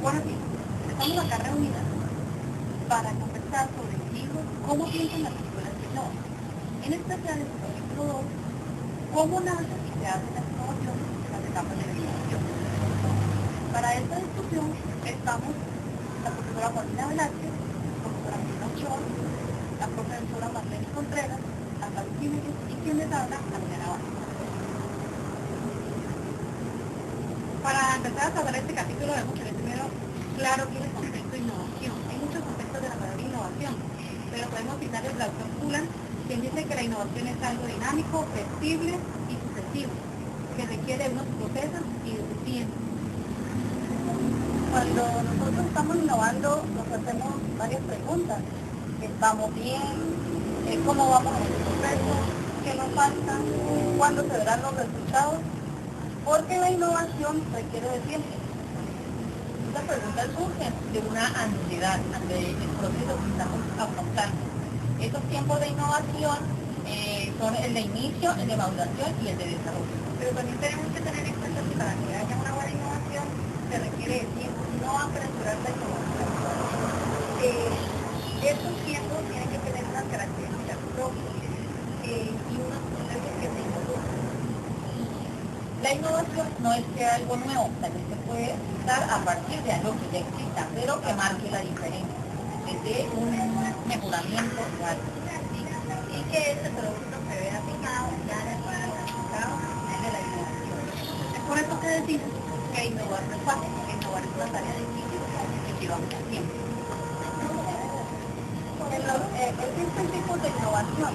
Bueno, sí, estamos acá reunidas para conversar sobre el libro Cómo piensan las escuelas de Innova. En especial el capítulo 2, cómo nacen y se hacen las innovaciones en las etapas de la innovación. Para esta discusión estamos la profesora Paulina Velázquez, la profesora Marina Ochoa, la profesora Marlene Contreras, Ana Jiménez y quien les habla, Adriana Vázquez. Para empezar a hablar de este capítulo debemos tener primero claro qué es el concepto de innovación. Hay muchos conceptos de la palabra innovación, pero podemos citar el autor Kulan, quien dice que la innovación es algo dinámico, flexible y sucesivo, que requiere unos procesos y disciplinas. Cuando nosotros estamos innovando, nos hacemos varias preguntas. ¿Estamos bien? ¿Cómo vamos en el proceso? ¿Qué nos falta? ¿Cuándo se verán los resultados? Porque la innovación requiere de tiempo. Estas preguntas surgen de una ansiedad ante el proceso que estamos afrontando. Estos tiempos de innovación son el de inicio, el de maduración y el de desarrollo. Pero también tenemos que tener en cuenta que para que haya una buena innovación se requiere de tiempo, no apresurar la innovación. Estos tiempos tienen que tener unas características propias y unos procesos que se involucran. La innovación no es que algo nuevo, también se puede dar a partir de algo que ya exista, pero que marque la diferencia, desde un mejoramiento real. Y que ese producto se vea fijado ya en el resultado de la innovación. Es por eso que decimos que innovar no es fácil, que innovar es una tarea difícil que lleva mucho tiempo. Existen tipos de innovación.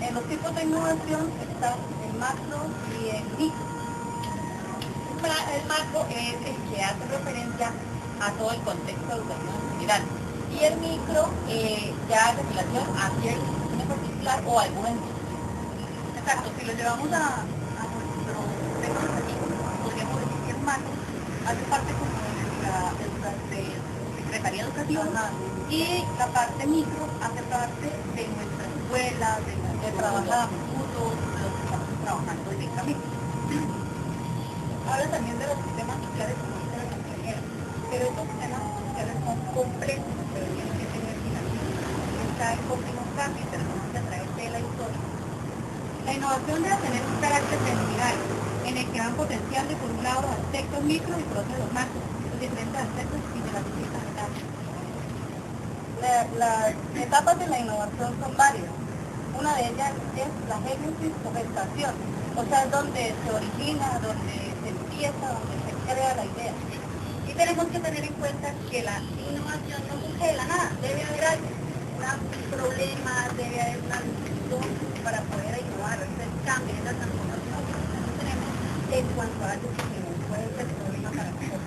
En los tipos de innovación están el macro y el micro. El macro es el que hace referencia a todo el contexto educativo en general. Y el micro ya hace relación a cierta institución en particular o alguna institución. Exacto, si lo llevamos a nuestro tema educativo, podríamos decir que el macro hace parte como de Secretaría Educativa y la parte micro hace parte de nuestra escuela, de trabajar juntos, de los que estamos trabajando directamente. Habla también de los sistemas sociales como dice la compañera, pero estos sistemas sociales son complejos, pero tienen que tener financiación. Está en continuo cambio y tenemos que a través de la historia. La innovación debe tener un carácter general, en el que van potenciando por un lado los aspectos micro y por otro los macros, los diferentes aspectos y de las distintas etapas. Las etapas de la innovación son varias. Una de ellas es la génesis o gestación, o sea, es donde se origina, donde se empieza, donde se crea la idea. Y tenemos que tener en cuenta que la innovación no surge de la nada, debe haber algo, un problema, debe haber una discusión para poder innovar, hacer cambios, esa transformación que nosotros tenemos en cuanto a algo que puede ser problema para nosotros.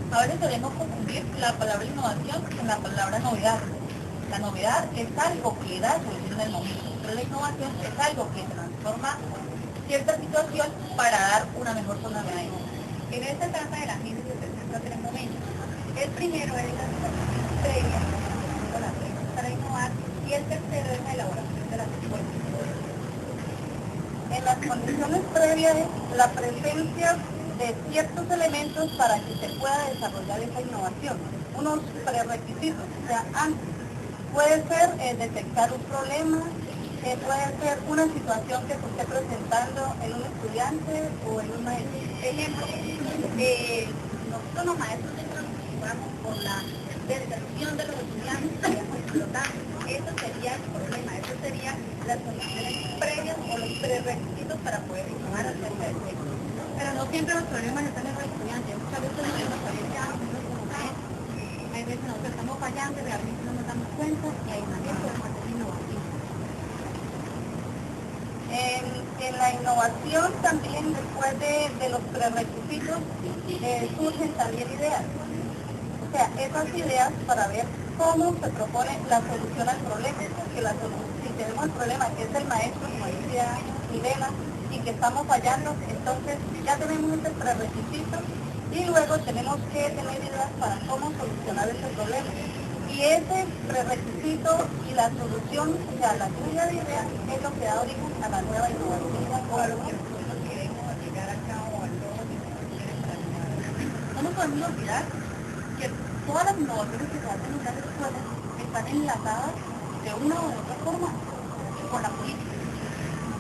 A veces debemos confundir la palabra innovación con la palabra novedad. La novedad es algo que da solución en el momento, pero la innovación es algo que transforma cierta situación para dar una mejor tonalidad. En esta etapa de la génesis se tres momentos. El primero es la situación previa, la prueba para innovar, y el tercero es la elaboración de las respuestas. En las condiciones previas, la presencia de ciertos elementos para que se pueda desarrollar esa innovación, unos prerequisitos, o sea, antes. Puede ser detectar un problema, puede ser una situación que se esté presentando en un estudiante o en un maestro. Ejemplo, nosotros los maestros siempre nos preocupamos por la deserción de los estudiantes que estamos explotando. Eso sería el problema, eso sería las condiciones previas o los prerequisitos para poder innovar acerca del tema. Pero no siempre los problemas están en los estudiantes, muchas veces nos parece a nosotros como maestros. Hay veces nosotros estamos fallando, realmente no nos damos cuenta y ahí también podemos hacer innovación. En la innovación también, después de los prerequisitos, surgen también ideas. O sea, esas ideas para ver cómo se propone la solución al problema. Porque si tenemos el problema que es el maestro, como decía Milena, y que estamos fallando, entonces ya tenemos ese prerequisito y luego tenemos que tener ideas para cómo solucionar ese problema. Y ese prerequisito y la solución, o sea, la lluvia de ideas, es lo que da origen a la nueva innovación o a lo que nosotros queremos llegar a cabo o al nuevo tipo de para innovar. No nos podemos olvidar que todas las innovaciones que se hacen en las escuelas están enlazadas de una u otra forma con la política.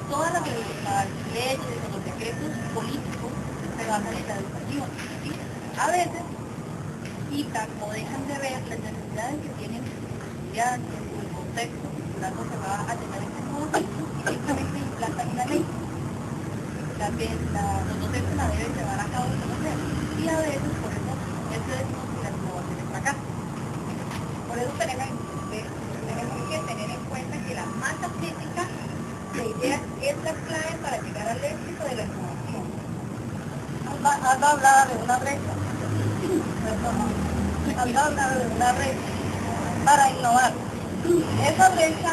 Todas las leyes o los decretos políticos se basan en la educación, ¿sí? A veces quitan o dejan de ver las necesidades que tienen los estudiantes o el contexto cultural donde va a tener este nuevo ciclo y simplemente implantan una ley. Los docentes la deben llevar a cabo de esa manera. Y a veces por eso es que decimos que las innovaciones fracasan. Por eso tenemos que tener en cuenta que la masa crítica de ideas es la clave para llegar al éxito de la innovación. Has hablado de una brecha. Has hablado de una brecha para innovar. Esa brecha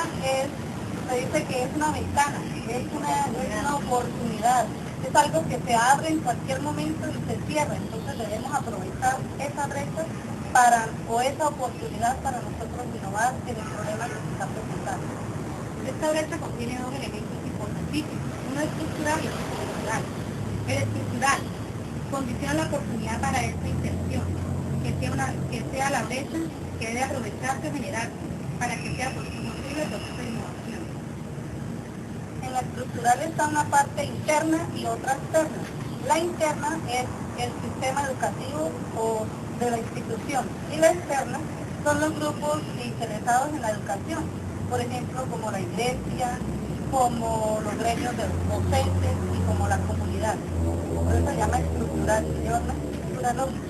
se dice que es una ventana, es una oportunidad, es algo que se abre en cualquier momento y se cierra. Entonces debemos aprovechar esa brecha o esa oportunidad para nosotros innovar en el problema que se está presentando. Esta brecha contiene dos elementos importantísimos, uno estructural y otro cultural. El estructural condiciona la oportunidad para esta inserción, que sea la brecha que debe aprovecharse o generarse para que sea posible el proceso de innovación. En la estructural está una parte interna y otra externa. La interna es el sistema educativo o de la institución y la externa son los grupos interesados en la educación, por ejemplo como la iglesia, como los gremios de docentes y como la comunidad. Por eso se llama estructural, lleva una estructura lógica.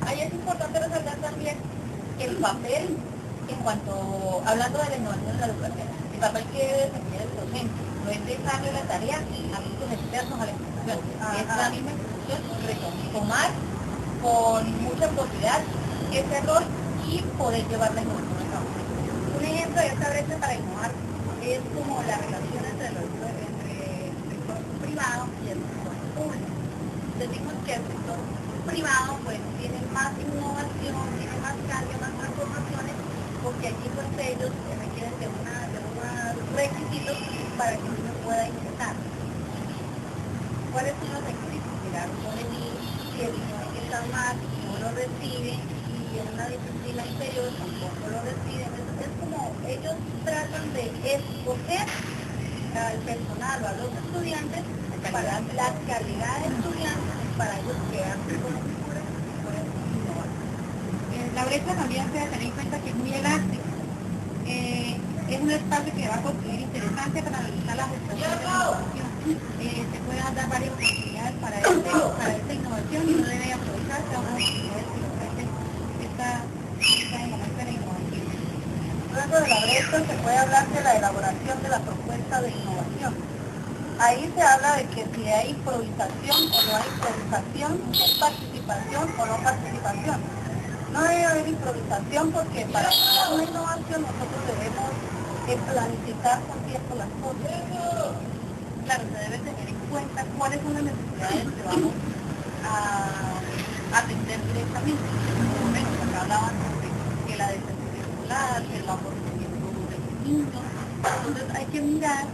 Ahí es importante resaltar también el papel hablando de la innovación en la educación, el papel que debe desempeñar el docente. No es dejarle la tarea a grupos externos a la institución, es la misma institución retomar con mucha posibilidad ese error y poder llevar la innovación a cabo. Un ejemplo de esta brecha para innovar es como la relación entre el sector privado y el sector público. Decimos que el sector privado pues tiene más innovación, tiene más cambio, más transformaciones, porque allí pues ellos requieren de unos requisitos para que uno pueda ingresar. ¿Cuáles son los requisitos? Mirar por el si el niño que está mal no lo recibe y en una disciplina inferior tampoco lo reciben. Entonces es como ellos tratan de escoger al personal o a los estudiantes para la calidad de estudiantes para ellos quedarse con las figuras y pueden innovar. La brecha también se debe tener en cuenta que es muy elástica. Es un espacio que va a construir interesante para realizar las estaciones de innovación. Se pueden dar varias oportunidades para esta innovación y no debe aprovecharse a unas oportunidades que ofrece esta momento de la innovación. Luego de la brecha se puede hablar de la elaboración de la propuesta de innovación. Ahí se habla de que si hay improvisación o no hay improvisación, es participación o no participación. No debe haber improvisación porque para crear una innovación nosotros debemos planificar con tiempo las cosas. Claro, se debe tener en cuenta cuáles son las necesidades que vamos a atender directamente. Por ejemplo, acá hablaban sobre que la deserción escolar, que el aborrecimiento de los niños. Entonces hay que mirar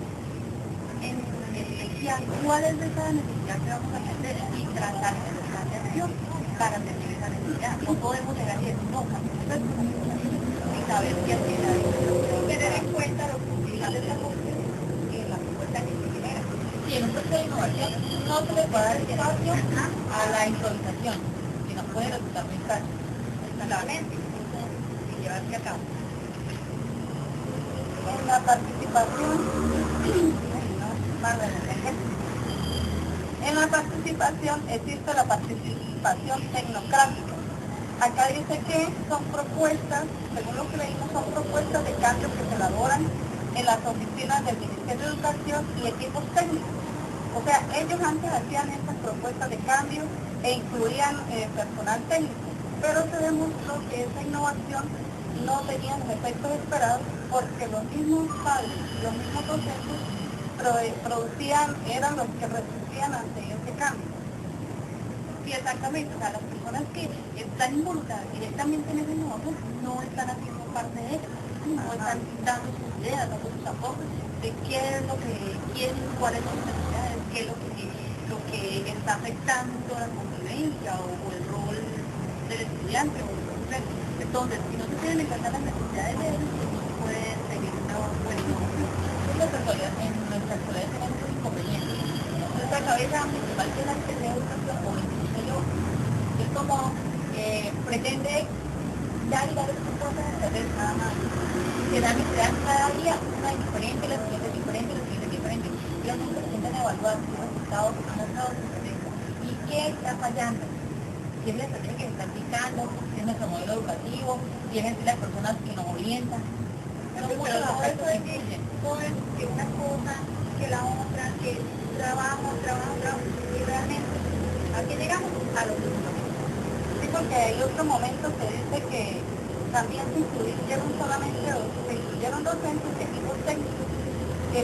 en especial cuál es esa necesidad que vamos a atender y tratar de buscar acción para atender esa necesidad. No podemos llegar y decir, no, y saber qué hacer. Tener en cuenta los posibles ajustes en la propuesta que se genera. Y en un proceso de innovación no se le puede dar espacio a la improvisación, sino puede resultar muy fácil, exactamente, y llevarse a cabo. En la participación, en la participación existe la participación tecnocrática. Acá dice que son propuestas, según lo que leímos, son propuestas de cambio que se elaboran en las oficinas del Ministerio de Educación y equipos técnicos. O sea, ellos antes hacían estas propuestas de cambio e incluían personal técnico, pero se demostró que esa innovación no tenía los efectos esperados porque los mismos padres y los mismos docentes eran los que resistían ante ese cambio. Sí, exactamente, o sea, las personas que están involucradas directamente en esa innovación no están haciendo parte de ella, no están dando sus ideas, dando sus aportes de qué es lo que quieren, cuáles son sus necesidades, qué es lo que está afectando la convivencia o el rol estudiante o el profesor. Entonces, si no se tienen en cuenta las necesidades de ellos, pues no se puede seguir una buena innovación. En nuestra actualidad tenemos un inconveniente. Nuestra cabeza principal que es la Secretaría de Educación o el Ministerio es como pretende dar y dar estas cosas a través nada más. Que dan cada día una diferente, la siguiente diferente, la siguiente diferente. Ellos no presentan evaluar los resultados que han mostrado su empresa. ¿Y qué está fallando? Si es la estrategia que se está aplicando, si es nuestro modelo educativo, si es las personas que nos orientan. Pero todo eso es que una cosa, que la otra, que trabajo, y realmente, ¿a qué llegamos? A los números. Sí, porque hay otro momento que dice que también se incluyeron docentes y equipos técnicos,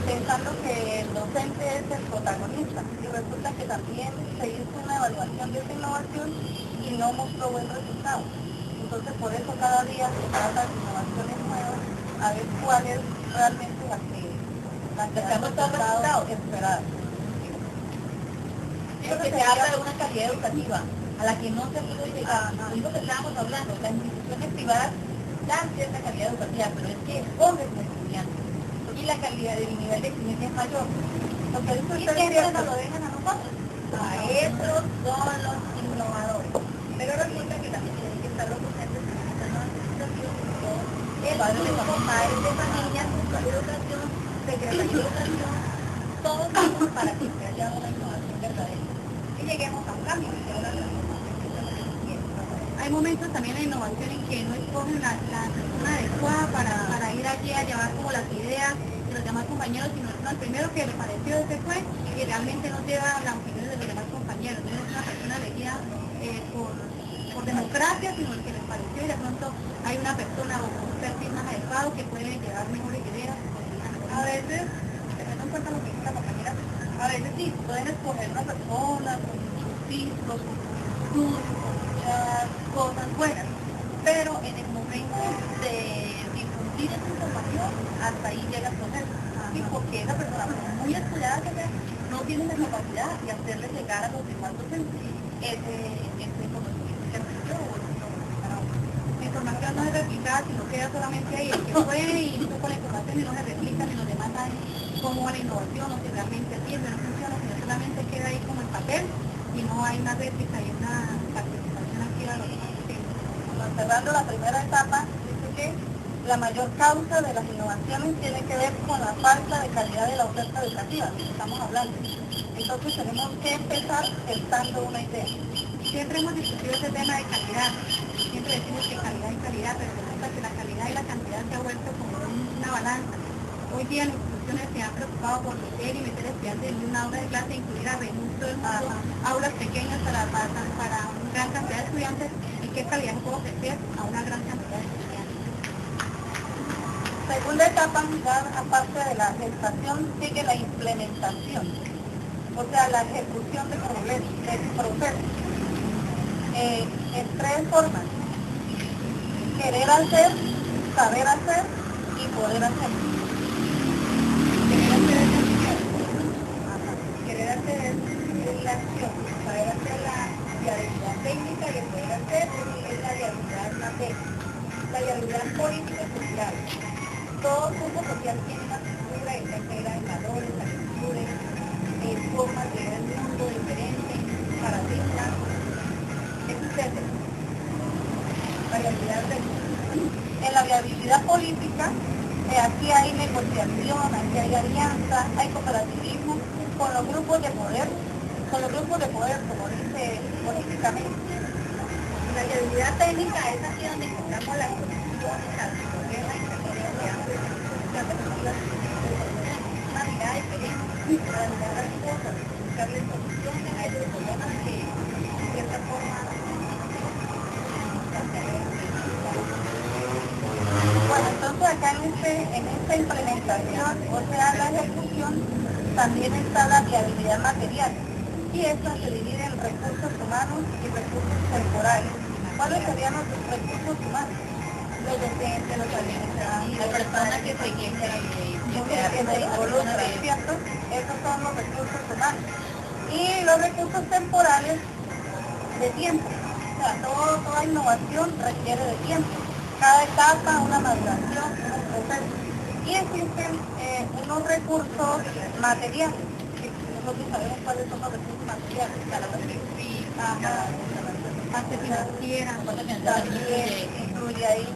pensando que el docente es el protagonista, y resulta que también se hizo una evaluación de esa innovación y no mostró buen resultado. Entonces por eso cada día se trata de innovaciones nuevas, a ver cuál es realmente la que han resultado esperadas. Porque se habla de una calidad educativa a la que no se puede llegar. Lo único que estábamos hablando, las instituciones privadas dan cierta calidad educativa, pero es que escogen los estudiantes y la calidad del nivel de exigencia es mayor. ¿Y siempre nos lo dejan a nosotros? Maestros son los innovadores. Pero resulta que también tienen que estar los docentes que están en los educativos, el grupo, padres de familia, central de educación, secretaría de educación, todos juntos para que se haya una innovación verdadera y lleguemos a un cambio. Hay momentos también de innovación en que no escogen la persona adecuada para ir allí a llevar como las ideas de los demás compañeros, sino el primero que le pareció ese fue, y realmente no lleva las opiniones de los demás compañeros. No es una persona elegida por democracia, sino el que les pareció, y de pronto hay una persona o un perfil más adecuado que puede llevar mejores ideas. A veces, teniendo en cuenta lo que dice la compañera, a veces sí, pueden escoger una persona con sus títulos, con sus estudios, con muchas cosas buenas, pero en el momento de difundir esa información, hasta ahí llega el proceso. ¿Sí? Porque esa persona, muy estudiada que sea, no tiene la capacidad de hacerle llegar a los demás docentes ese conocimiento que aprendió o ese conocimiento. La información no es replicada, sino queda solamente ahí. El que fue y hizo con la información y no se replica, ni los demás saben cómo va la innovación, o si realmente sirve, no funciona, sino solamente queda ahí como el papel y no hay una réplica y una participación activa de los demás. Cerrando la primera etapa, dice que la mayor causa de las innovaciones tiene que ver con la falta de calidad de la oferta educativa, de lo que estamos hablando. Entonces tenemos que empezar gestando una idea. Siempre hemos discutido ese tema de calidad. Siempre decimos que calidad y calidad, pero resulta que la calidad y la cantidad se ha vuelto como una balanza. Hoy día las instituciones se han preocupado por meter y meter estudiantes en una aula de clase, incluir a Remundo en aulas pequeñas para una gran cantidad de estudiantes, y qué calidad se puede ofrecer a una gran cantidad de estudiantes. Segunda etapa, aparte de la gestación, sigue la implementación, o sea, la ejecución del proceso. En tres formas: querer hacer, saber hacer y poder hacer. Querer hacer es la acción, saber hacer la viabilidad técnica, y el poder hacer es la viabilidad técnica. La viabilidad política y social. Todo grupo social tiene una cultura y se integra en valores, actitudes, formas de ver el mundo diferente, paradigmas, etc. La viabilidad técnica. En la viabilidad política, aquí hay negociación, aquí hay alianza, hay cooperativismo con los grupos de poder, como dice políticamente. La viabilidad técnica es aquí donde encontramos las soluciones a los problemas y problemas de ambos. Una mirada diferente para mirar las cosas, buscarle soluciones a esos problemas que de cierta forma bueno, entonces acá en esta implementación, o sea, la ejecución, también está la viabilidad material, y esta se divide en recursos humanos y recursos temporales. ¿Cuáles serían los recursos humanos? Los docentes, los administrativos, las personas que se involucran, ¿cierto? Esos son los recursos humanos. Y los recursos temporales de tiempo. O sea, toda toda innovación requiere de tiempo. Cada etapa, una maduración, un proceso. Y existen unos recursos materiales, que nosotros sabemos cuáles son los recursos materiales, para la parte financiera, también incluye ahí.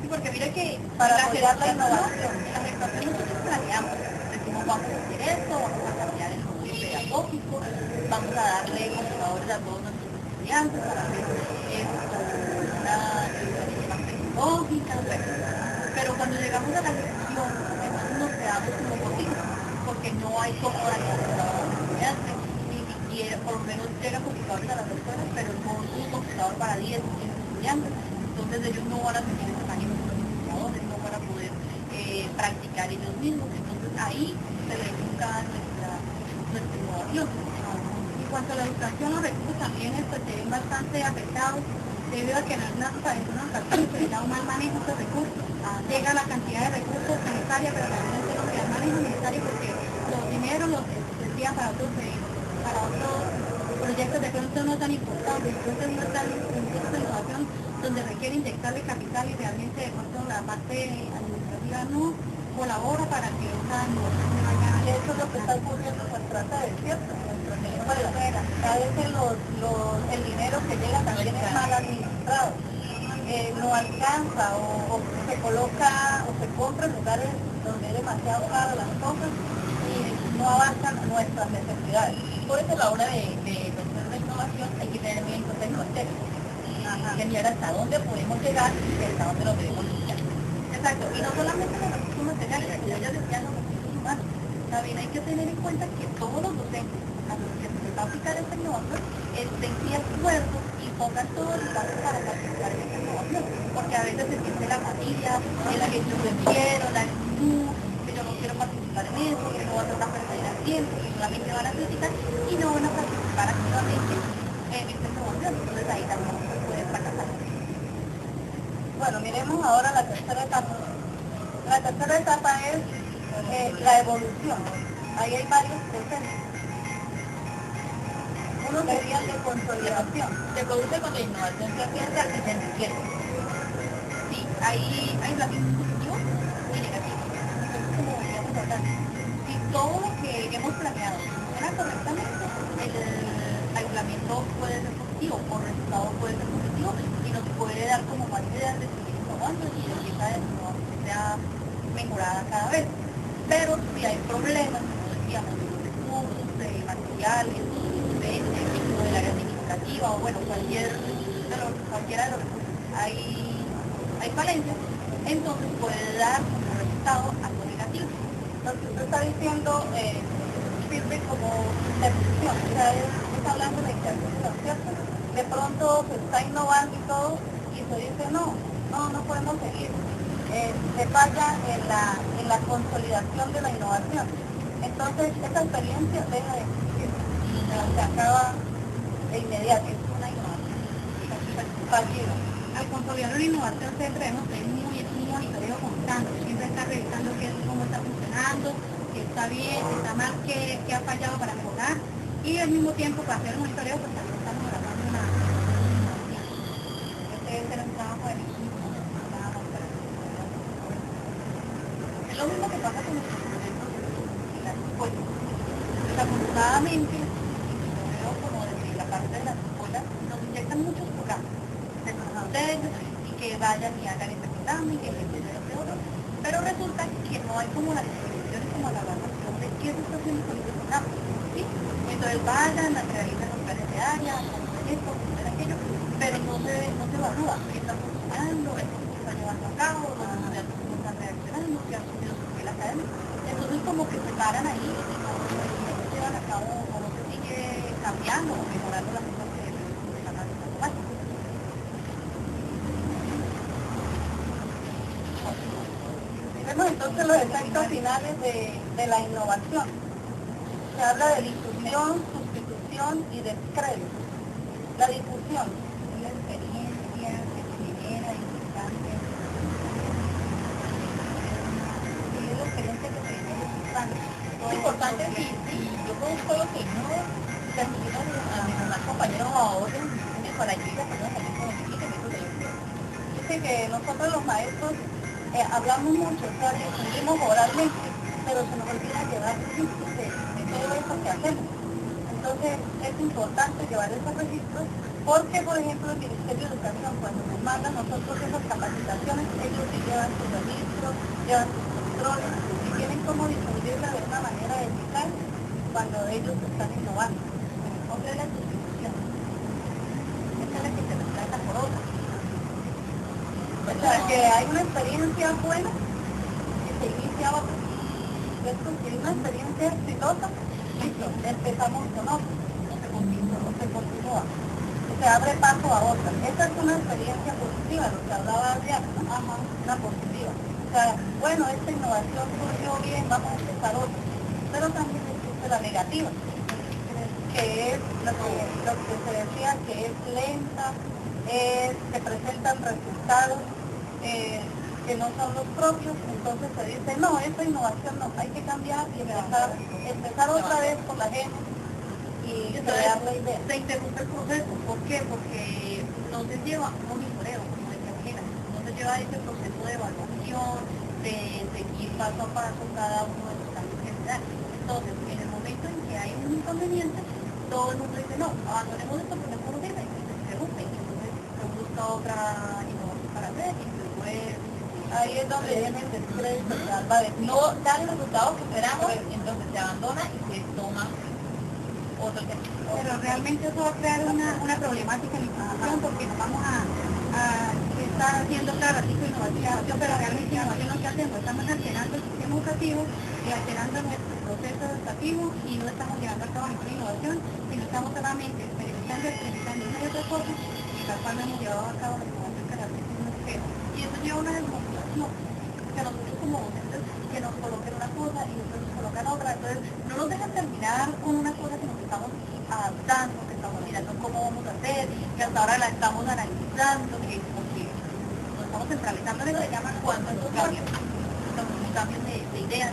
Sí, porque mira que para apoyar la innovación, en la gestación nosotros planeamos, decimos vamos a hacer esto, vamos a cambiar el modelo pedagógico, vamos a darle computadores a todos nuestros estudiantes para hacer una educación más tecnológica, pero cuando llegamos a la gestión, entonces nos quedamos como poquitos, porque no hay como darle computadores a los estudiantes, ni siquiera, por lo menos llegan computadores a las escuelas, pero no un computador para 10 o 15 estudiantes, entonces ellos no van a tener esa imagen con los computadores, no van a poder practicar ellos mismos, entonces ahí se le educa nuestra innovación. En cuanto a la educación, los recursos también se ven bastante afectados debido a que en algunas ocasiones se da un mal manejo de estos recursos. Llega la cantidad de recursos necesarios, pero realmente no se da el manejo necesario porque los dineros los desvían para otros proyectos de pronto no tan importantes, entonces no están en procesos de innovación donde requiere inyectarle capital y realmente de pronto la parte administrativa no colabora para que esa innovación se vaya. Y eso es lo que está ocurriendo en nuestra sede, ¿cierto? A veces el dinero que llega también es mal administrado, no alcanza o se coloca o se compra en lugares donde es demasiado caro las cosas y no avanzan nuestras necesidades. Por eso a la hora de pensar la innovación hay que tener bien en cuenta el contexto, que mirar hasta dónde podemos llegar y hasta dónde lo debemos llegar. Exacto, y no solamente los recursos materiales, como ya decían los recursos humanos, también hay que tener en cuenta que todos los docentes a los que se va a aplicar esta innovación estén de acuerdo y pongan todos los pasos para participar en esta innovación, porque a veces se siente la familia, el que yo prefiero, la actitud, que yo no quiero participar en eso, que no va a ser una pérdida de tiempo, que solamente van a criticar y no van a participar activamente en esta innovación, entonces ahí también se puede fracasar. Bueno, miremos ahora la tercera etapa. La tercera etapa es la evolución. Ahí hay varios procesos. Uno sería el de consolidación. Se produce cuando la innovación se piensa y se entiende. Sí, hay relaciones positivas y negativas. Entonces, como veníamos hablando, si todo lo que hemos planeado funciona correctamente, el aislamiento puede ser positivo, o el resultado puede ser positivo y nos puede dar como más ideas de seguir innovando y de que esa innovación sea mejorada cada vez. Pero si hay problemas, como decíamos, de recursos, de materiales, del área administrativa o bueno, cualquiera de los recursos, hay falencias, entonces puede dar como resultado algo negativo. Lo que usted está diciendo sirve como interrupción, o sea, está hablando de interrupción, ¿cierto? De pronto se está innovando y todo, y se dice no podemos seguir. Se falla en la consolidación de la innovación. Entonces, esa experiencia deja de existir y se acaba de inmediato. Es una innovación fallida. Al consolidar una innovación siempre debemos tener un monitoreo constante, siempre estar revisando cómo está funcionando, qué está bien, qué está mal, qué ha fallado para mejorar y al mismo tiempo para hacer el monitoreo pues también estamos grabando una innovación. Este debe ser un trabajo de equipo. Es lo mismo que pasa con los proyectos en las escuelas. Desafortunadamente, veo como desde la parte de las escuelas, nos inyectan muchos programas de y que vayan y hagan este programa y que este otro, pero resulta que no hay como las definiciones, como la evaluación de qué se está haciendo con este programa, ¿sí? Entonces vayan, realizan los planes de área, hacen esto, hacen aquello, pero no se evalúa qué está funcionando, esto se está llevando a cabo, los estudiantes no están reaccionando, qué han subido su nivel académico, entonces como que se paran ahí y no se llevan a cabo o no se sigue cambiando o mejorando las cosas que se están realizando mal. Vemos entonces los efectos finales de la innovación. Se habla de difusión, sustitución y descrédito. La difusión es la experiencia que se genera importante. Es la experiencia que se genera importante. Es importante si yo conozco lo que no termino a mis demás compañeros o a otros, para ayudar a personas también con el que Fíjate que nosotros los maestros hablamos mucho, o sea, difundimos oralmente, pero se nos olvida llevar registros de todo eso que hacemos. Entonces es importante llevar esos registros porque, por ejemplo, el Ministerio de Educación, cuando nos manda a nosotros esas capacitaciones, ellos sí llevan sus registros, llevan sus controles y tienen cómo difundirla de una manera eficaz cuando ellos están innovando. En el nombre de la sustitución. Esa es la que se reemplaza por otra. O sea, que hay una experiencia buena y se inicia otra. ¿Cierto? Si hay una experiencia exitosa, listo, empezamos con otra. No se continúa. Se abre paso a otra. Esa es una experiencia positiva, lo que hablaba Adriana, ¿no? Ajá, una positiva. O sea, bueno, esta innovación surgió bien, vamos a empezar otra. Pero también existe la negativa, que es lo que se decía, que es lenta, se presentan resultados que no son los propios, entonces se dice, no, esa innovación no, hay que cambiar y empezar otra vez con la gente y crear la idea. Se interrumpe el proceso, ¿por qué? Porque no se lleva un monitoreo, como decía Ángela, no se lleva ese proceso de evaluación, de seguir paso a paso cada uno de los cambios que se dan. Entonces, en el momento en que hay un inconveniente, todo el mundo dice, no, abandonemos esto porque no nos sirve, y se interrumpe, y entonces se busca otra innovación para hacer, y después ahí es donde viene el estrés, no da el resultado que esperamos, entonces se abandona y se toma otro tema. Pero realmente eso va a crear una problemática en la institución porque nos vamos a estar haciendo, claro, así que innovación, pero realmente innovación lo que hacemos, estamos alterando el sistema educativo y alterando nuestro proceso educativo y no estamos llevando a cabo ninguna innovación, sino estamos solamente experimentando una y otra cosa y tal cual no hemos llevado a cabo la innovación que realmente nos espera. Y eso lleva a una desmotivación, que nosotros como docentes que nos coloquen una cosa y después nos colocan otra, entonces no nos dejan terminar con una cosa que nos estamos adaptando, que estamos mirando cómo vamos a hacer, que hasta ahora la estamos analizando, que porque nos estamos centralizando en lo que llaman cuando los cambios de ideas,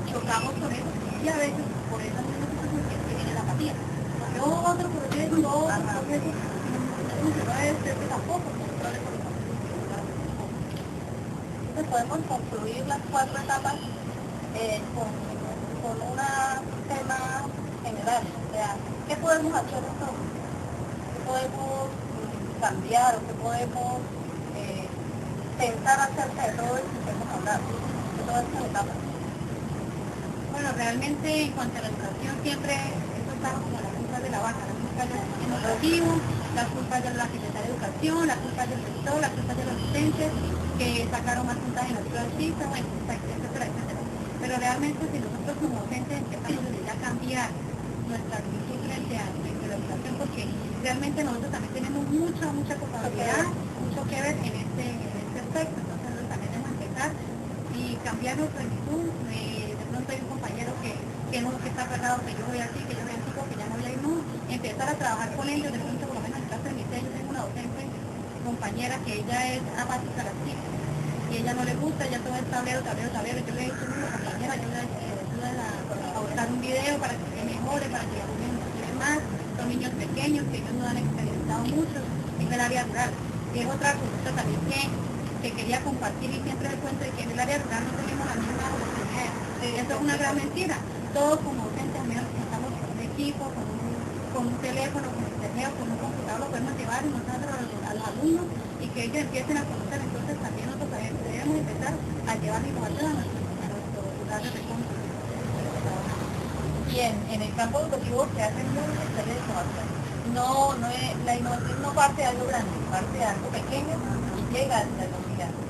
chocamos con eso y a veces por esa misma situación es que viene la apatía. Porque otro proceso, no es este tampoco, podemos concluir las 4 etapas con un tema general, o sea, ¿qué podemos hacer nosotros? ¿Qué podemos cambiar o qué podemos pensar acerca de todo esto que hemos hablado, de todas estas etapas? Bueno, realmente en cuanto a la educación siempre esto está como la culpa de la vaca, la culpa del sistema educativo, la culpa de la Secretaría de Educación, la culpa del rector, la culpa de los docentes que sacaron más puntaje en las pruebas PISA, bueno, etcétera, etcétera. Pero realmente si nosotros como docentes empezamos a cambiar nuestra actitud frente a la educación, porque realmente nosotros también tenemos mucha culpabilidad, mucho que ver en este aspecto, entonces nosotros también debemos empezar y cambiar nuestra actitud. De pronto hay un compañero que está cerrado, que yo voy así, que yo voy así, porque ya no voy a ir, no, empezar a trabajar con ellos, de pronto por lo menos en clase de mi yo tengo una docente compañera que ella es apática a las chicas y ella no le gusta, ella todo es tablero, yo le he dicho a una compañera, yo le ayudo a buscar un video para que se mejore, para que los niños se más, son niños pequeños que ellos no han experimentado mucho en el área rural. Y es otra cosa también que quería compartir y siempre les cuento de que en el área rural no tenemos las mismas oportunidades. Eso es una gran mentira. Todos como docentes, al menos estamos con un equipo, con un teléfono, con internet o con un computador, lo podemos llevar y mostrar a los alumnos y que ellos empiecen a conocer. Entonces también nosotros debemos empezar a llevar la innovación a nuestro lugar de recursos. Y en el campo educativo se hacen muchas tareas de innovación. La innovación no parte de algo grande, parte de algo pequeño y llega hasta lo gigante.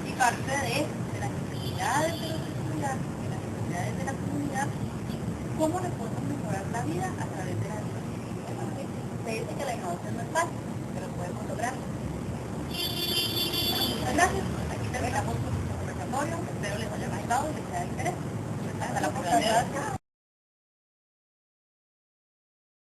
Y parte de las necesidades de los estudiantes, de las necesidades de la comunidad y cómo le podemos mejorar la vida a través de la educación. Se dice que la innovación no es fácil, pero podemos lograrlo. Bueno, muchas gracias. Aquí terminamos nuestro conversatorio. Espero les haya gustado y les haya interés. Hasta la próxima.